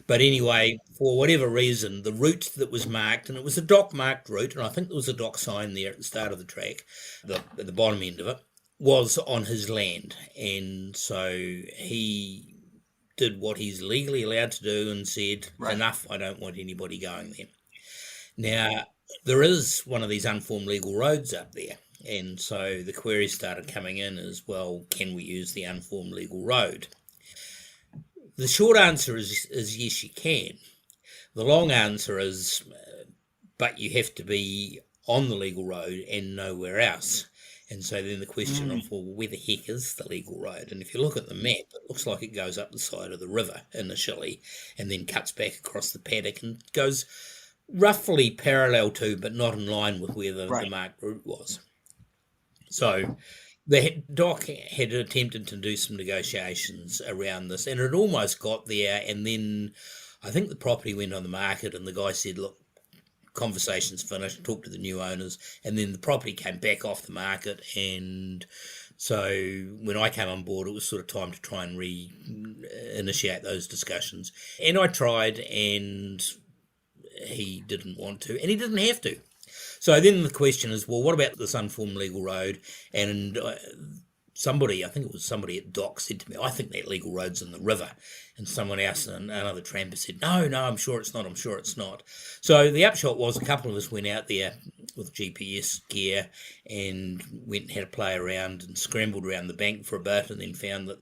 But anyway, for whatever reason, the route that was marked, and it was a dock-marked route, and I think there was a dock sign there at the start of the track, at the bottom end of it, was on his land. And so he did what he's legally allowed to do and said, enough, I don't want anybody going there. Now, there is one of these unformed legal roads up there. And so the queries started coming in as, well, can we use the unformed legal road? The short answer is yes, you can. The long answer is, but you have to be on the legal road and nowhere else. And so then the question of, well, where the heck is the legal road? And if you look at the map, it looks like it goes up the side of the river initially and then cuts back across the paddock and goes roughly parallel to, but not in line with where the marked route was. So the doc had attempted to do some negotiations around this, and it almost got there, and then I think the property went on the market and the guy said, look, conversations finished, talked to the new owners, and then the property came back off the market. And so when I came on board, it was sort of time to try and re-initiate those discussions. And I tried, and he didn't want to, and he didn't have to. So then the question is, well, what about this unformed legal road? And somebody, I think it was somebody at Dock, said to me, I think that legal road's in the river. And someone else, another tramper, said, no, I'm sure it's not. So the upshot was a couple of us went out there with GPS gear and went and had a play around and scrambled around the bank for a bit, and then found that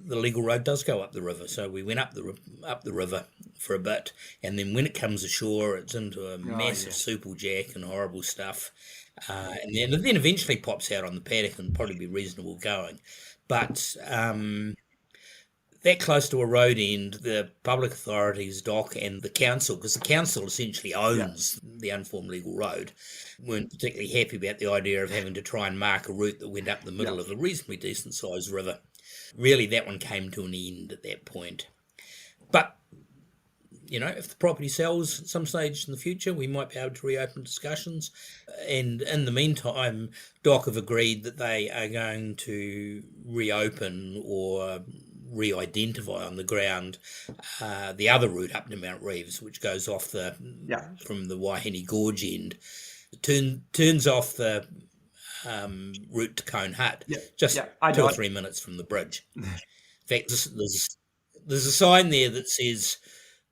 the legal road does go up the river. So we went up the river for a bit, and then when it comes ashore, it's into a massive super jack and horrible stuff. And then eventually pops out on the paddock and probably be reasonable going. But that close to a road end, the public authorities, Dock, and the council, because the council essentially owns the unformed legal road, weren't particularly happy about the idea of having to try and mark a route that went up the middle of a reasonably decent-sized river. Really, that one came to an end at that point. But if the property sells at some stage in the future, we might be able to reopen discussions. And in the meantime, Dock have agreed that they are going to reopen or re-identify on the ground the other route up to Mount Reeves, which goes off from the Waihini Gorge end. Turns off the route to Cone Hut, 2 or 3 minutes from the bridge. In fact, there's a sign there that says,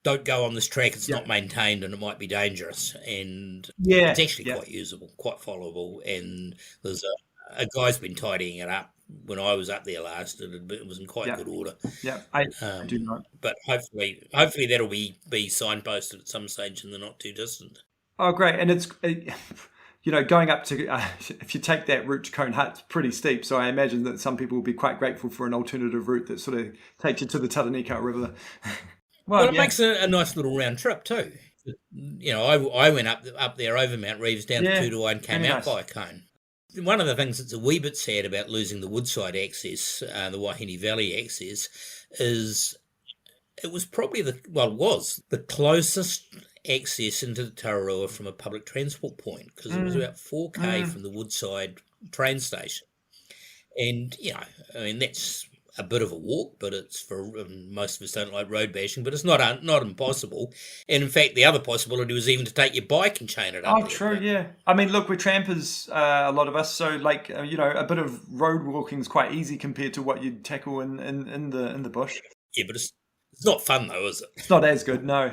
don't go on this track, it's not maintained and it might be dangerous. And it's actually quite usable, quite followable. And there's a guy's been tidying it up. When I was up there last, it was in quite good order. Yeah, I do not. But hopefully that'll be signposted at some stage in the not too distant. Oh, great. And it's, going up to, if you take that route to Cone Hut, it's pretty steep. So I imagine that some people will be quite grateful for an alternative route that sort of takes you to the Taranika River. Well, it makes a nice little round trip too. I went up there over Mount Reeves down to Tutua and came out by Cone. One of the things that's a wee bit sad about losing the Woodside access, the Waihini Valley access, is it was probably the closest access into the Tararua from a public transport point, because it was about 4K from the Woodside train station. And, I mean, that's a bit of a walk, but it's most of us don't like road bashing, but it's not impossible. And in fact, the other possibility was even to take your bike and chain it up Oh, there. true, yeah. I mean, look, we're trampers, a lot of us, so like, a bit of road walking is quite easy compared to what you'd tackle in the bush. Yeah, but it's not fun though, is it? It's not as good, no.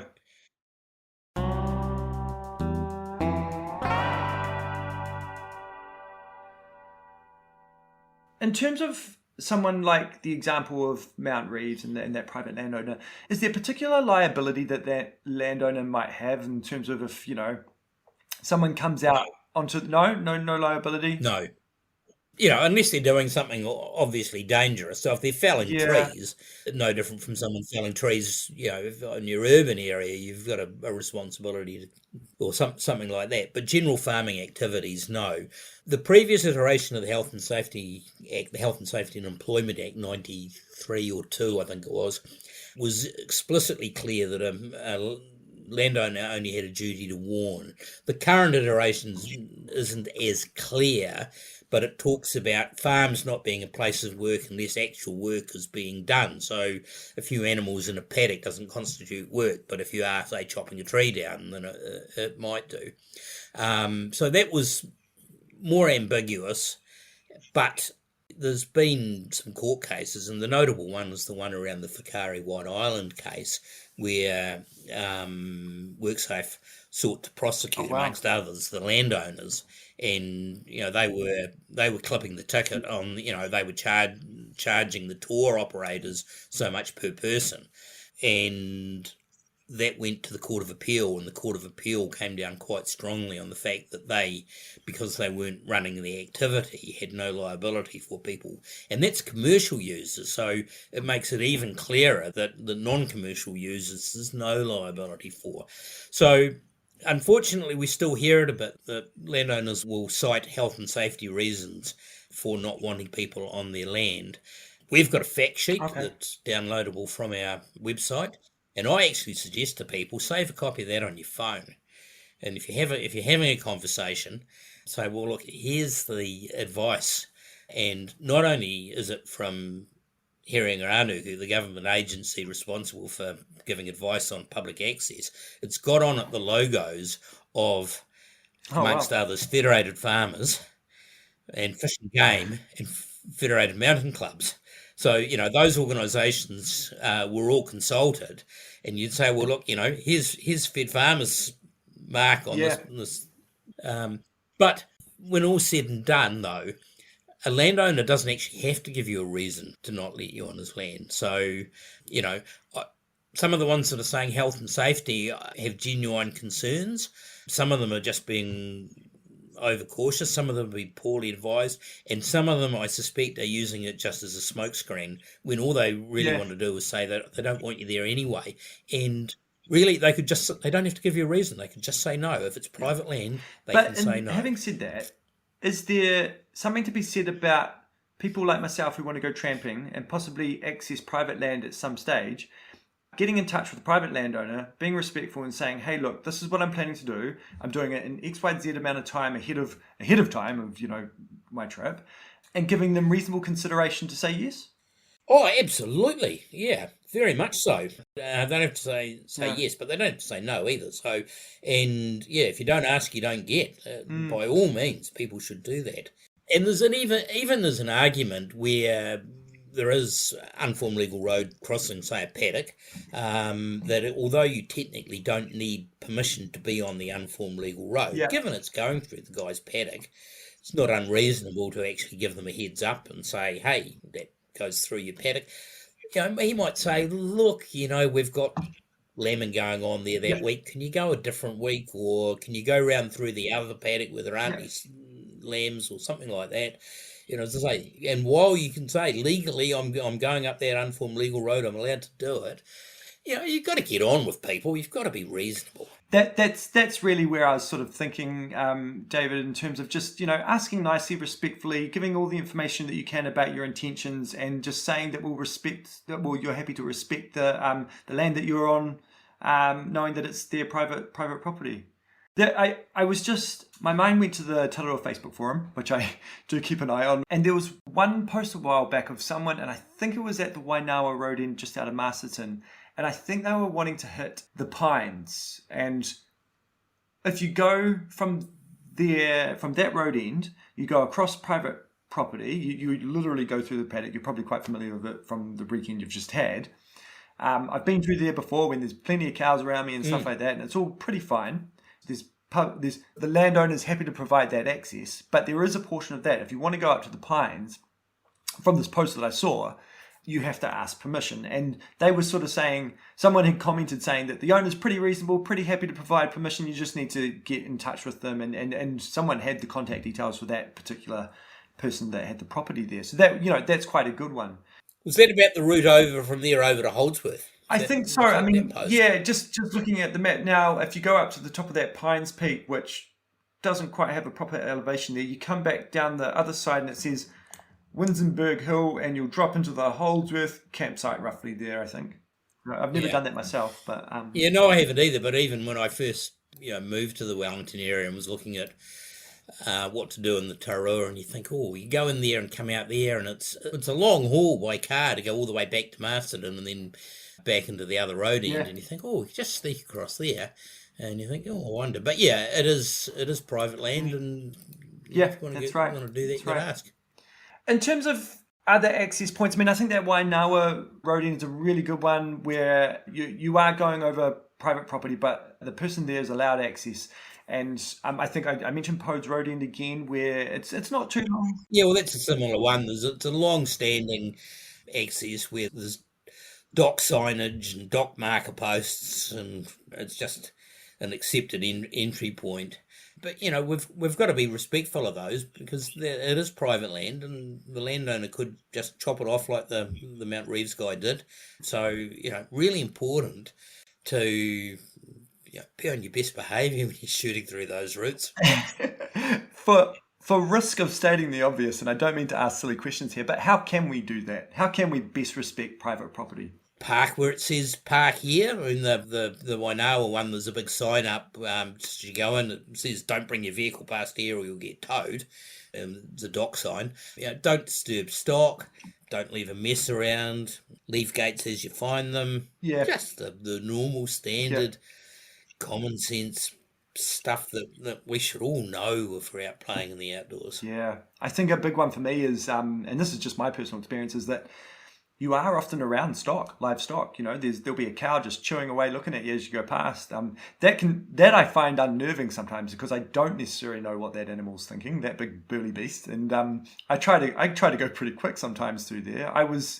In terms of someone like the example of Mount Reeves and that private landowner, is there particular liability that landowner might have in terms of if, someone comes out onto... No liability? No. Unless they're doing something obviously dangerous. So if they're felling trees, no different from someone felling trees, in your urban area, you've got a responsibility or something like that. But general farming activities, no. The previous iteration of the Health and Safety Act, the Health and Safety and Employment Act 93 or 2, I think it was explicitly clear that a landowner only had a duty to warn. The current iteration isn't as clear, but it talks about farms not being a place of work unless actual work is being done. So a few animals in a paddock doesn't constitute work, but if you are, say, chopping a tree down, then it might do. So that was more ambiguous, but there's been some court cases, and the notable one was the one around the Whakaari White Island case, where WorkSafe sought to prosecute, amongst others, the landowners, and they were clipping the ticket on, they were charging the tour operators so much per person, and that went to the Court of Appeal, and the Court of Appeal came down quite strongly on the fact that because they weren't running the activity, had no liability for people. And that's commercial users, so it makes it even clearer that the non-commercial users there's no liability for. So unfortunately, we still hear it a bit, that landowners will cite health and safety reasons for not wanting people on their land. We've got a fact sheet that's downloadable from our website. And I actually suggest to people, save a copy of that on your phone. And if you're having a conversation, say, well, look, here's the advice. And not only is it from Herenga, the government agency responsible for giving advice on public access, it's got on it the logos of, amongst others, Federated Farmers and Fish and Game and Federated Mountain Clubs. So, those organisations were all consulted, and you'd say, well, look, here's Fed Farmers' mark on this. But when all's said and done, though, a landowner doesn't actually have to give you a reason to not let you on his land. So, some of the ones that are saying health and safety have genuine concerns. Some of them are just being overcautious, some of them will be poorly advised, and some of them I suspect are using it just as a smokescreen when all they really want to do is say that they don't want you there anyway. And really, they don't have to give you a reason. They could just say no. If it's private land, they can say no. Having said that, is there something to be said about people like myself who want to go tramping and possibly access private land at some stage, getting in touch with a private landowner, being respectful and saying, hey, look, this is what I'm planning to do. I'm doing it in XYZ amount of time ahead of time of, my trip, and giving them reasonable consideration to say yes? Oh, absolutely. Yeah, very much so. They don't have to say yes, but they don't have to say no either. So, and yeah, if you don't ask, you don't get. By all means, people should do that. And there's there's an argument where there is unformed legal road crossing, say a paddock, that although you technically don't need permission to be on the unformed legal road, given it's going through the guy's paddock, it's not unreasonable to actually give them a heads up and say, hey, that goes through your paddock. He might say, look, we've got lambing going on there that week. Can you go a different week, or can you go round through the other paddock where there aren't any lambs or something like that? As I say, and while you can say legally I'm going up that unformed legal road, I'm allowed to do it, you've got to get on with people. You've got to be reasonable. That's really where I was sort of thinking, David, in terms of just, asking nicely, respectfully, giving all the information that you can about your intentions, and just saying that you're happy to respect the land that you're on, knowing that it's their private property. I was just, my mind went to the Tararua Facebook forum, which I do keep an eye on. And there was one post a while back of someone, and I think it was at the Wainawa Road End just out of Masterton. And I think they were wanting to hit the Pines. And if you go from that road end, you go across private property, you literally go through the paddock. You're probably quite familiar with it from the weekend you've just had. I've been through there before when there's plenty of cows around me and stuff like that, and it's all pretty fine. There's the landowner's happy to provide that access, but there is a portion of that. If you want to go up to the Pines, from this post that I saw, you have to ask permission. And they were sort of saying, someone had commented saying that the owner's pretty reasonable, pretty happy to provide permission. You just need to get in touch with them. And someone had the contact details for that particular person that had the property there. So that, that's quite a good one. Was that about the route over from there over to Holdsworth? I think so. I mean, yeah, just looking at the map now, if you go up to the top of that Pines Peak, which doesn't quite have a proper elevation there, you come back down the other side and it says Winsenberg Hill, and you'll drop into the Holdsworth campsite roughly there, I think. I've never done that myself, but... Yeah, no, I haven't either, but even when I first moved to the Wellington area and was looking at what to do in the Tararua, and you think, you go in there and come out there, and it's a long haul by car to go all the way back to Masterton and then back into the other road end, and you think, you just sneak across there, and you think, I wonder. But yeah, it is private land, and that's right. Want to do that, you got to ask. In terms of other access points, I mean, I think that Wainawa Road End is a really good one where you are going over private property, but the person there is allowed access. And I think I mentioned Podes Road End again, where it's not too long. Yeah, well, that's a similar one. It's a long-standing access where there's dock signage and dock marker posts, and it's just an accepted entry point. But we've got to be respectful of those, because it is private land, and the landowner could just chop it off like the Mount Reeves guy did. So really important to be on your best behaviour when you're shooting through those routes. For risk of stating the obvious, and I don't mean to ask silly questions here, but how can we do that? How can we best respect private property? Park where it says park here. In the Wainawa one, there's a big sign up just as you go in. It says don't bring your vehicle past here or you'll get towed. It's a dock sign. Don't disturb stock. Don't leave a mess around. Leave gates as you find them. Yeah. Just the normal standard common sense stuff that we should all know if we're out playing in the outdoors. Yeah. I think a big one for me is, and this is just my personal experience, is that you are often around live stock. There'll be a cow just chewing away, looking at you as you go past. That I find unnerving sometimes, because I don't necessarily know what that animal's thinking, that big burly beast. And I try to go pretty quick sometimes through there. I was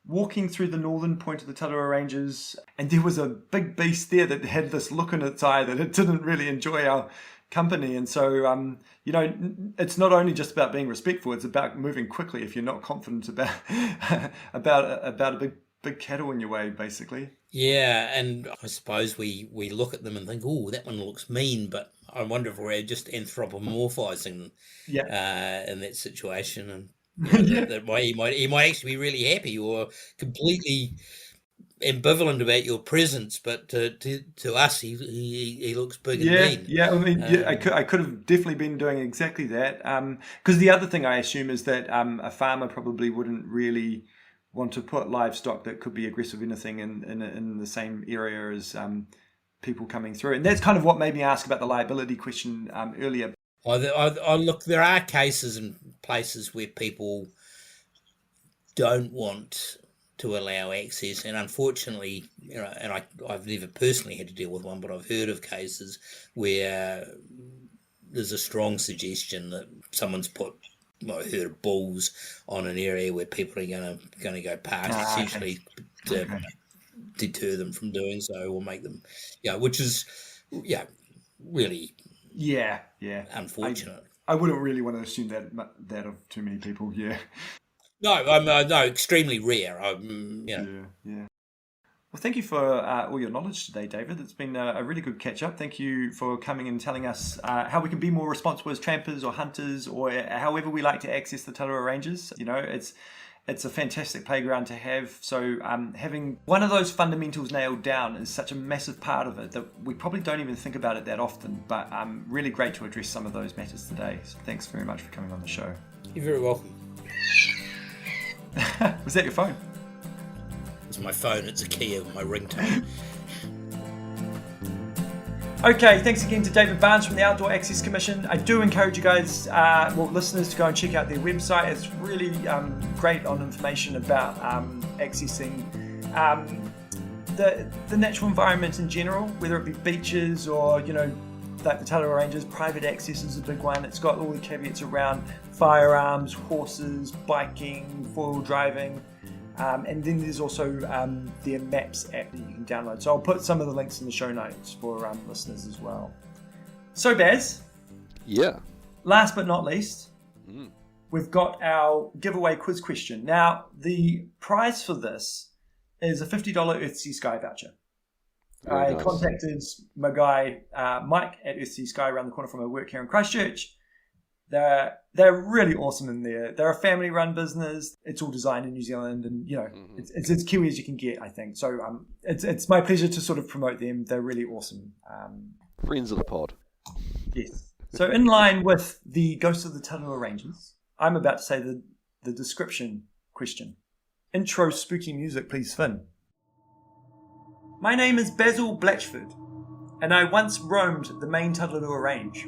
walking through the northern point of the Tararua Ranges, and there was a big beast there that had this look in its eye that it didn't really enjoy our company. And so it's not only just about being respectful, it's about moving quickly if you're not confident about a big cattle in your way, basically. Yeah, and I suppose we look at them and think, that one looks mean, but I wonder if we're just anthropomorphizing in that situation, and that way he might actually be really happy or completely ambivalent about your presence, but to us he looks big and mean. Yeah, I mean, I could have definitely been doing exactly that. Because the other thing I assume is that a farmer probably wouldn't really want to put livestock that could be aggressive anything in the same area as people coming through, and that's kind of what made me ask about the liability question earlier. Look, there are cases and places where people don't want to allow access, and unfortunately, and I've never personally had to deal with one, but I've heard of cases where there's a strong suggestion that someone's put a herd of bulls on an area where people are going to go past, essentially to deter them from doing so or make them, which is really unfortunate. I wouldn't really want to assume that of too many people. Yeah. No, no, extremely rare. Well, thank you for all your knowledge today, David. It's been a really good catch up. Thank you for coming and telling us how we can be more responsible as trampers or hunters, or however we like to access the Tararua Ranges. It's a fantastic playground to have. So having one of those fundamentals nailed down is such a massive part of it that we probably don't even think about it that often. But really great to address some of those matters today. So thanks very much for coming on the show. You're very welcome. Was that your phone? It's my phone. It's a key of my ringtone. Okay, thanks again to David Barnes from the Outdoor Access Commission. I do encourage you guys, listeners, to go and check out their website. It's really great on information about accessing the natural environment in general, whether it be beaches or, like the Tararua Ranges. Private access is a big one. It's got all the caveats around firearms, horses, biking, four-wheel driving. And then there's also the Maps app that you can download. So I'll put some of the links in the show notes for listeners as well. So Baz, Yeah. last but not least, we've got our giveaway quiz question. Now, the prize for this is a $50 Earthsea Sky voucher. Very I nice. contacted my guy Mike at Earthsea Sky around the corner from my work here in Christchurch. They're really awesome in there. They're a family-run business. It's all designed in New Zealand, and it's as Kiwi as you can get, I think. So it's my pleasure to sort of promote them. They're really awesome. Friends of the pod. Yes. So in line with the Ghost of the Tararua Ranges, I'm about to say the description question. Intro spooky music, please, Finn. My name is Basil Blatchford, and I once roamed the main Tararua Range.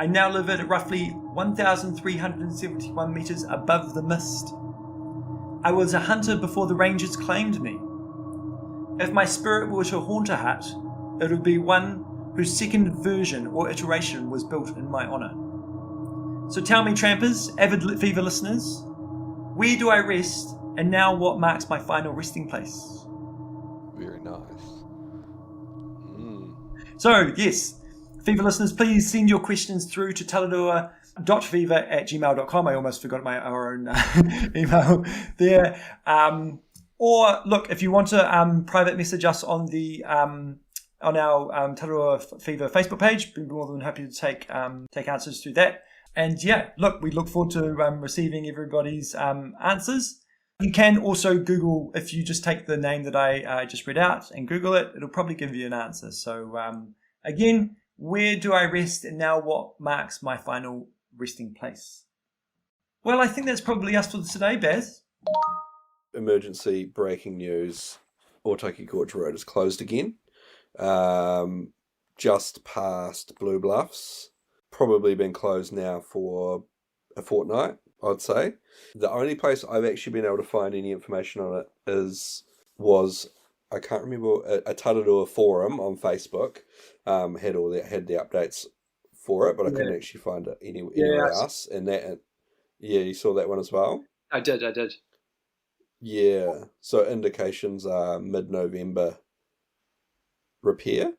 I now live at roughly 1,371 metres above the mist. I was a hunter before the rangers claimed me. If my spirit were to haunt a hut, it would be one whose second version or iteration was built in my honour. So tell me, trampers, avid Fever listeners, where do I rest, and now what marks my final resting place? Very nice. So, yes, Fever listeners, please send your questions through to tararua.fever@gmail.com. I almost forgot our own email there. Or look, if you want to private message us on the on our Tararua Fever Facebook page, we'd be more than happy to take answers through that. And yeah, look, we look forward to receiving everybody's answers. You can also Google, if you just take the name that I just read out and Google it, it'll probably give you an answer. So again, where do I rest, and now what marks my final resting place? Well, I think that's probably us for today, Baz. Emergency breaking news. Otaki Gorge Road is closed again. Just past Blue Bluffs. Probably been closed now for a fortnight, I'd say. The only place I've actually been able to find any information on it was I can't remember, a Tararua forum on Facebook had the updates for it, but I couldn't actually find it anywhere else. And you saw that one as well? I did. Yeah. So indications are mid-November repair.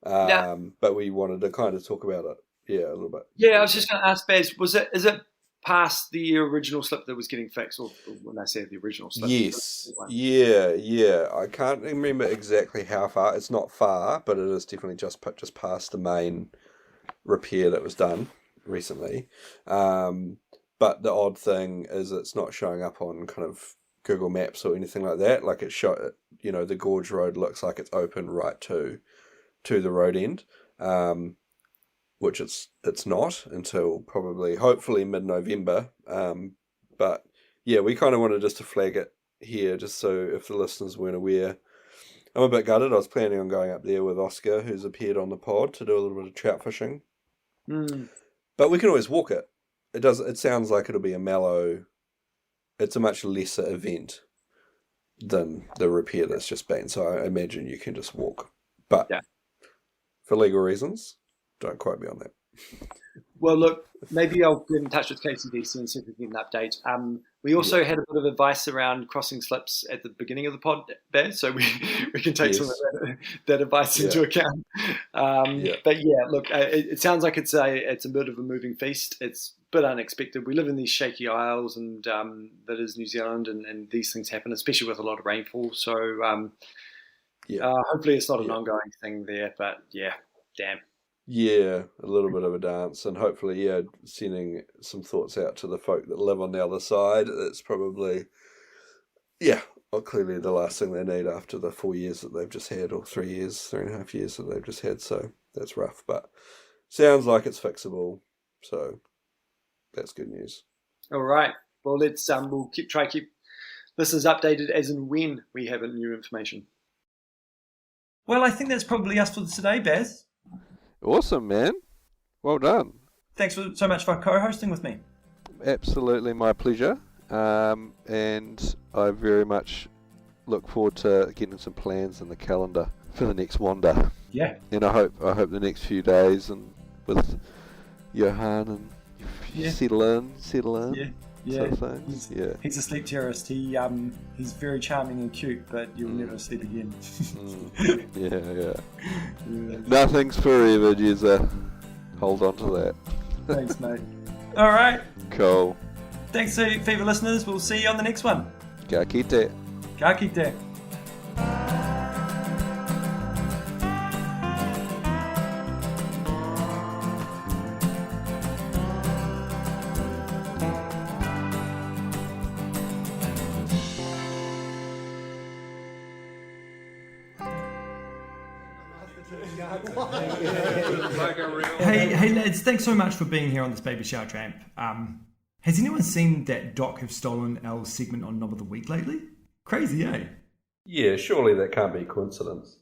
But we wanted to kind of talk about it, a little bit. Yeah, I was just going to ask Baz, is it past the original slip that was getting fixed, or when I say the original slip? Yes. Yeah. I can't remember exactly how far. It's not far, but it is definitely just past the main repair that was done recently. But the odd thing is it's not showing up on kind of Google Maps or anything like that. Like the Gorge Road looks like it's open right to the road end. Which it's not until hopefully mid-November. But yeah, we kind of wanted just to flag it here, just so if the listeners weren't aware. I'm a bit gutted. I was planning on going up there with Oscar, who's appeared on the pod, to do a little bit of trout fishing. But we can always walk it. It sounds like it'll be it's a much lesser event than the repair that's just been. So I imagine you can just walk. But for legal reasons, don't quote me on that. Well, look, maybe I'll get in touch with KCDC and see if we can get an update. We also had a bit of advice around crossing slips at the beginning of the pod, Ben, so we can take some of that advice into account. But yeah, look, it sounds like it's a bit of a moving feast. It's a bit unexpected. We live in these shaky isles, and that is New Zealand, and these things happen, especially with a lot of rainfall. So hopefully it's not an ongoing thing there, but yeah, damn. Yeah, a little bit of a dance, and hopefully, sending some thoughts out to the folk that live on the other side. It's probably, clearly the last thing they need after the 4 years that they've just had, or 3.5 years that they've just had. So that's rough, but sounds like it's fixable. So that's good news. All right. Well, we'll keep listeners updated as and when we have new information. Well, I think that's probably us for today, Baz. Awesome, man. Well done. Thanks so much for co-hosting with me. Absolutely my pleasure. And I very much look forward to getting some plans in the calendar for the next wander. Yeah. And I hope the next few days and with Johan and settle in. Yeah. Sort of thing. He's a sleep terrorist. He's very charming and cute, but you'll never sleep again. Yeah. Nothing's forever, Jezza. Hold on to that. Thanks, mate. All right. Cool. Thanks to Fever listeners. We'll see you on the next one. Ka kite. Ka kite. Hey lads, thanks so much for being here on this Baby Shower Tramp. Has anyone seen that Doc have stolen our segment on Knob of the Week lately? Crazy, eh? Yeah, surely that can't be a coincidence.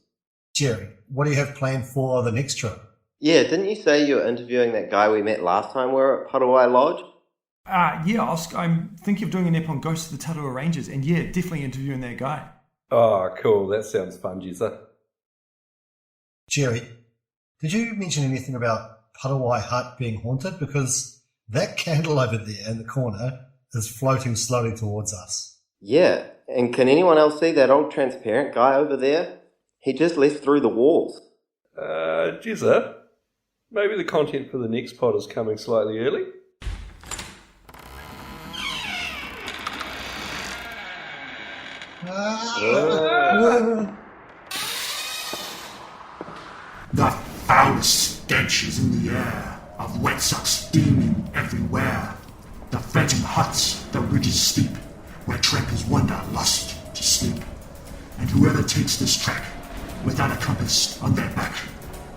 Jerry, what do you have planned for the next show? Yeah, didn't you say you were interviewing that guy we met last time we were at Tararua Lodge? I'm thinking of doing an ep on Ghosts of the Tararua Ranges, and definitely interviewing that guy. Oh, cool. That sounds fun, Jezza. Jerry, did you mention anything about Putawai Hut being haunted? Because that candle over there in the corner is floating slowly towards us. Yeah, and can anyone else see that old transparent guy over there? He just left through the walls. Jezza, maybe the content for the next pod is coming slightly early? The foulest stench is in the air, of wet suck steaming everywhere. The phantom huts, the ridges steep, where trampers wander lost to sleep. And whoever takes this track, without a compass on their back,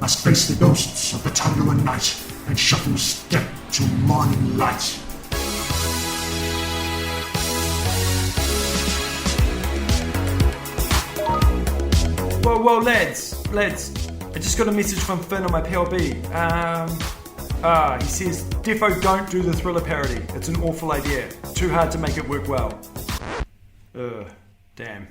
must face the ghosts of the Tararua night, and shuffle step to morning light. Whoa, lads, I just got a message from Finn on my PLB. He says, Defo, don't do the Thriller parody. It's an awful idea. Too hard to make it work well. Damn.